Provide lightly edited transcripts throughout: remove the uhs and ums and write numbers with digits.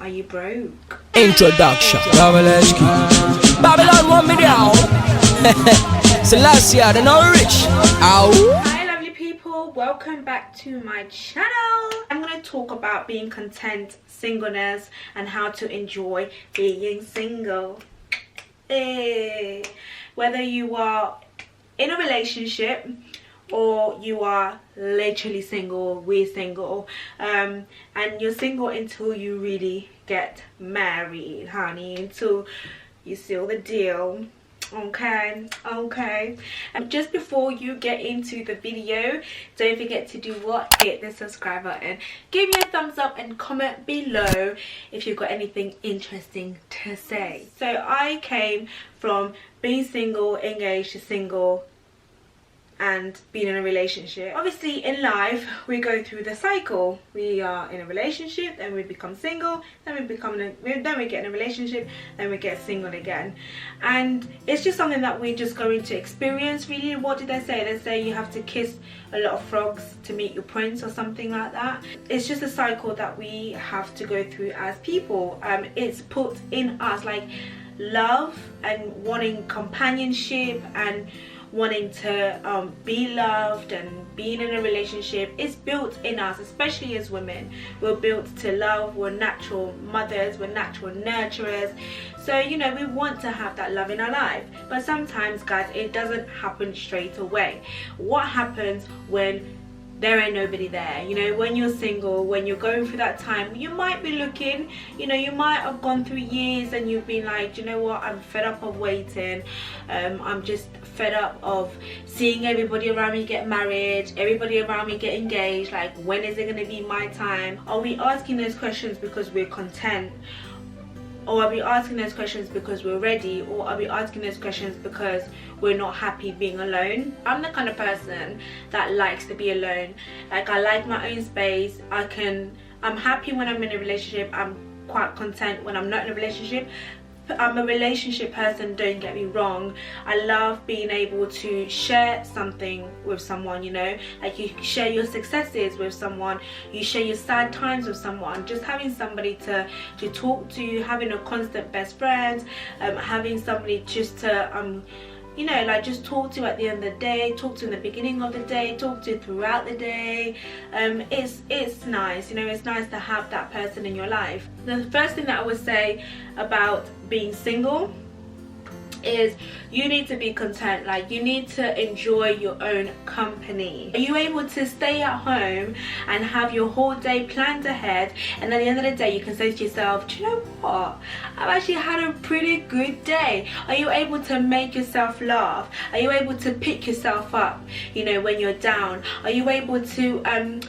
Are you broke? Introduction. Lovelies. Babylon want me down. Selassie, they're not rich. Ow. Hi lovely people, welcome back to my channel. I'm going to talk about being content, singleness, and how to enjoy being single. Whether you are in a relationship or you are literally single, we're single, and you're single until you really get married, honey, until you seal the deal. Okay. And just before you get into the video, don't forget to do what? Hit the subscribe button, give me a thumbs up, and comment below if you've got anything interesting to say. So I came from being single, engaged to single, and being in a relationship. Obviously in life we go through the cycle. We are in a relationship, then we become single, then we get in a relationship, then we get single again. And it's just something that we're just going to experience, really. What did they say? They say you have to kiss a lot of frogs to meet your prince or something like that. It's just a cycle that we have to go through as people. It's put in us, like love and wanting companionship and wanting to be loved and being in a relationship is built in us, especially as women. We're built to love, we're natural mothers, we're natural nurturers, so you know, we want to have that love in our life. But sometimes, guys, it doesn't happen straight away. What happens when there ain't nobody there? You know, when you're single, when you're going through that time, you might be looking, you know, you might have gone through years and you've been like, you know what, I'm fed up of waiting. I'm just fed up of seeing everybody around me get married, everybody around me get engaged. Like, when is it going to be my time? Are we asking those questions because we're content? Or are we asking those questions because we're ready? Or are we asking those questions because we're not happy being alone? I'm the kind of person that likes to be alone. Like, I like my own space. I'm happy when I'm in a relationship. I'm quite content when I'm not in a relationship. I'm a relationship person, don't get me wrong. I love being able to share something with someone, you know, like you share your successes with someone, you share your sad times with someone. Just having somebody to talk to, having a constant best friend, having somebody just to you know, like just talk to at the end of the day, talk to in the beginning of the day, talk to throughout the day. It's nice, you know, it's nice to have that person in your life. The first thing that I would say about being single is you need to be content. Like, you need to enjoy your own company. Are you able to stay at home and have your whole day planned ahead, and at the end of the day you can say to yourself, do you know what, I've actually had a pretty good day? Are you able to make yourself laugh? Are you able to pick yourself up, you know, when you're down? Are you able to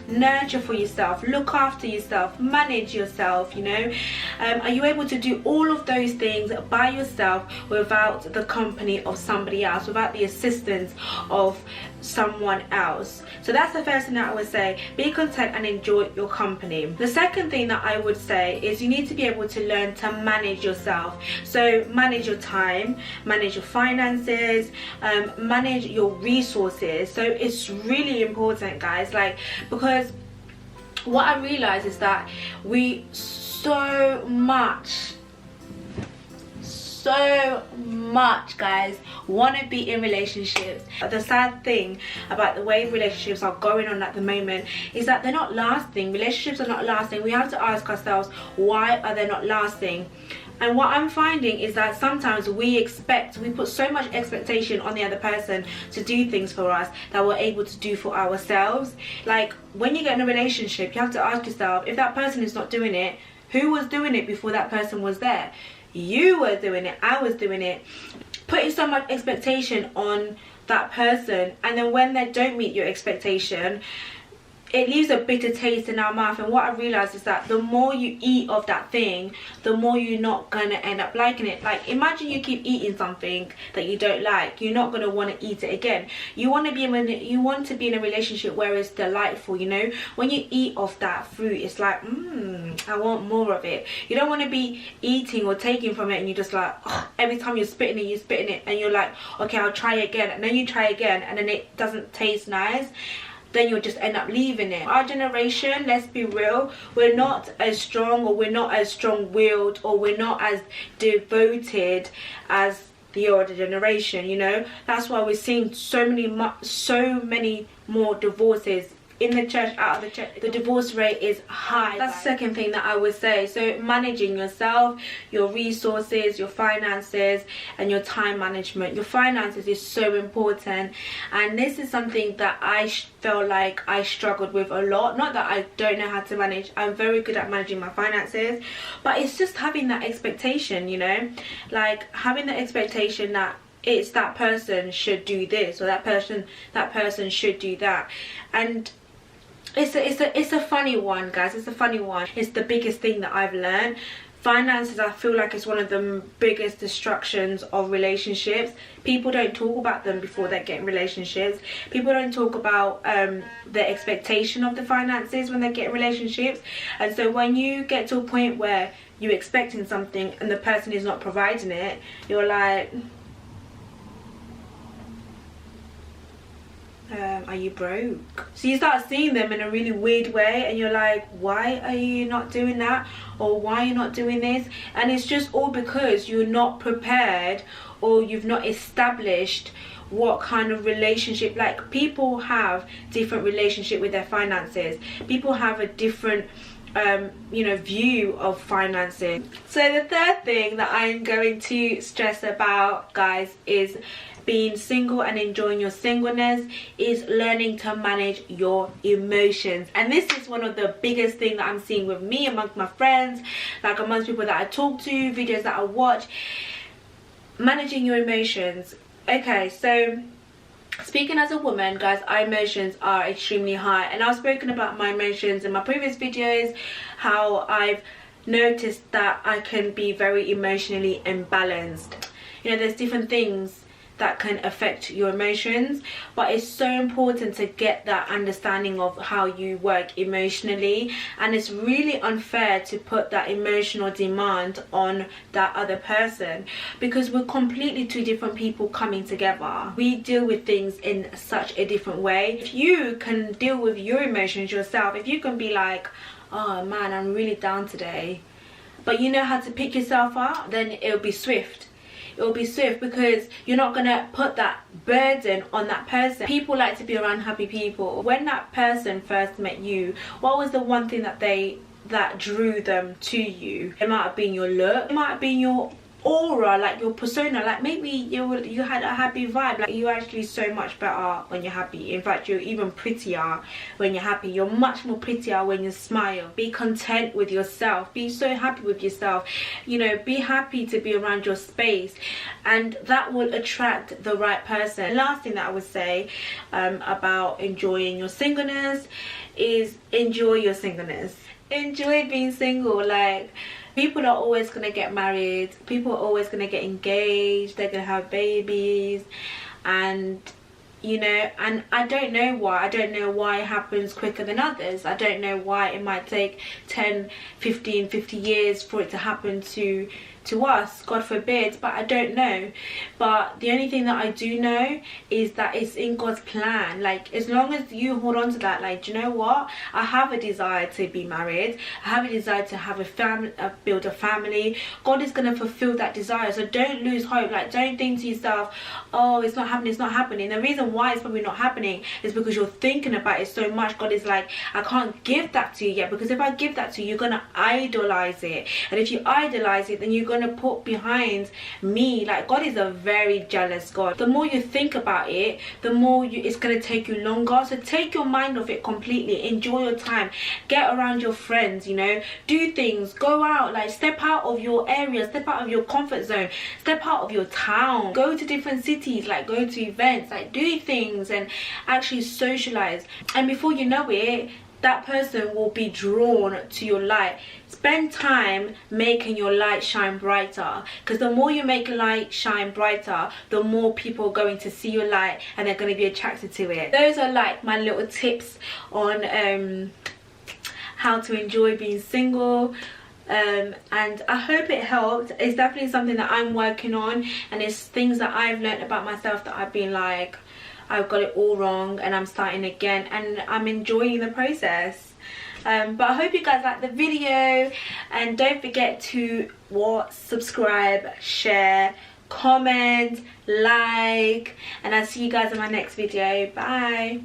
nurture for yourself, look after yourself, manage yourself, you know? Are you able to do all of those things by yourself without the company of somebody else, without the assistance of someone else? So that's the first thing that I would say. Be content and enjoy your company. The second thing that I would say is you need to be able to learn to manage yourself. So manage your time, manage your finances, manage your resources. So it's really important, guys, like, because what I realize is that we so much, guys, want to be in relationships. The sad thing about the way relationships are going on at the moment is that they're not lasting. Relationships are not lasting. We have to ask ourselves, why are they not lasting? And what I'm finding is that sometimes we put so much expectation on the other person to do things for us that we're able to do for ourselves. Like, when you get in a relationship, you have to ask yourself, if that person is not doing it, who was doing it before that person was there? You were doing it, I was doing it. Putting so much expectation on that person, and then when they don't meet your expectation, it leaves a bitter taste in our mouth. And what I realized is that the more you eat of that thing, the more you're not gonna end up liking it. Like, imagine you keep eating something that you don't like, you're not gonna want to eat it again. You want to be in a relationship where it's delightful, you know. When you eat off that fruit, it's like, I want more of it. You don't want to be eating or taking from it and you're just like, oh, every time you're spitting it and you're like, okay, I'll try again, and then you try again and then it doesn't taste nice. then you'll just end up leaving it. Our generation, let's be real, we're not as strong, or we're not as strong-willed, or we're not as devoted as the older generation, you know. That's why we're seeing so many more divorces in the church, out of the church. The divorce rate is high. That's the second thing that I would say. So managing yourself, your resources, your finances, and your time management. Your finances is so important, and this is something that I felt like I struggled with a lot. Not that I don't know how to manage, I'm very good at managing my finances, but it's just having that expectation, you know, like having the expectation that it's that person should do this, or that person should do that. And it's a funny one, guys. It's a funny one. It's the biggest thing that I've learned. Finances, I feel like, it's one of the biggest destructions of relationships. People don't talk about them before they get in relationships. People don't talk about the expectation of the finances when they get in relationships. And so when you get to a point where you're expecting something and the person is not providing it, you're like, are you broke? So you start seeing them in a really weird way, and you're like, why are you not doing that, or why are you not doing this? And it's just all because you're not prepared, or you've not established what kind of relationship. Like, people have different relationship with their finances. People have a different you know, view of finances. So the third thing that I'm going to stress about, guys, is being single and enjoying your singleness, is learning to manage your emotions. And this is one of the biggest things that I'm seeing with me, amongst my friends, like amongst people that I talk to, videos that I watch. Managing your emotions. Okay, so speaking as a woman, guys, our emotions are extremely high, and I've spoken about my emotions in my previous videos, how I've noticed that I can be very emotionally imbalanced. You know, there's different things that can affect your emotions, but it's so important to get that understanding of how you work emotionally. And it's really unfair to put that emotional demand on that other person, because we're completely two different people coming together. We deal with things in such a different way. If you can deal with your emotions yourself, if you can be like, oh man, I'm really down today, but you know how to pick yourself up, then it'll be swift. It'll be swift, because you're not gonna put that burden on that person. People like to be around happy people. When that person first met you, what was the one thing that drew them to you? It might have been your look, it might have been your aura, like your persona. Like maybe you had a happy vibe. Like, you're actually so much better when you're happy. In fact, you're even prettier when you're happy. You're much more prettier when you smile. Be content with yourself. Be so happy with yourself. You know, be happy to be around your space, and that will attract the right person. Last thing that I would say about enjoying your singleness is enjoy your singleness. Enjoy being single. Like, people are always gonna get married, people are always gonna get engaged, they're gonna have babies, and you know, and I don't know why it happens quicker than others. I don't know why it might take 10, 15, 50 years for it to happen to us, God forbid, but I don't know. But the only thing that I do know is that it's in God's plan. Like, as long as you hold on to that, like, do you know what, I have a desire to be married, I have a desire to have a family, build a family. God is going to fulfill that desire. So don't lose hope. Like, don't think to yourself, oh, it's not happening, it's not happening. The reason why it's probably not happening is because you're thinking about it so much. God is like, I can't give that to you yet, because if I give that to you, you're going to idolize it, and if you idolize it, then you're going to put behind me. Like, God is a very jealous God. The more you think about it, the more it's going to take you longer. So take your mind off it completely. Enjoy your time. Get around your friends, you know, do things, go out, like step out of your area, step out of your comfort zone, step out of your town, go to different cities, like go to events, like do things and actually socialize. And before you know it, that person will be drawn to your light. Spend time making your light shine brighter, because the more you make a light shine brighter, the more people are going to see your light and they're going to be attracted to it. Those are like my little tips on how to enjoy being single. And I hope it helped. It's definitely something that I'm working on, and it's things that I've learned about myself that I've been like, I've got it all wrong and I'm starting again, and I'm enjoying the process. But I hope you guys like the video, and don't forget to subscribe, share, comment, like, and I'll see you guys in my next video. Bye.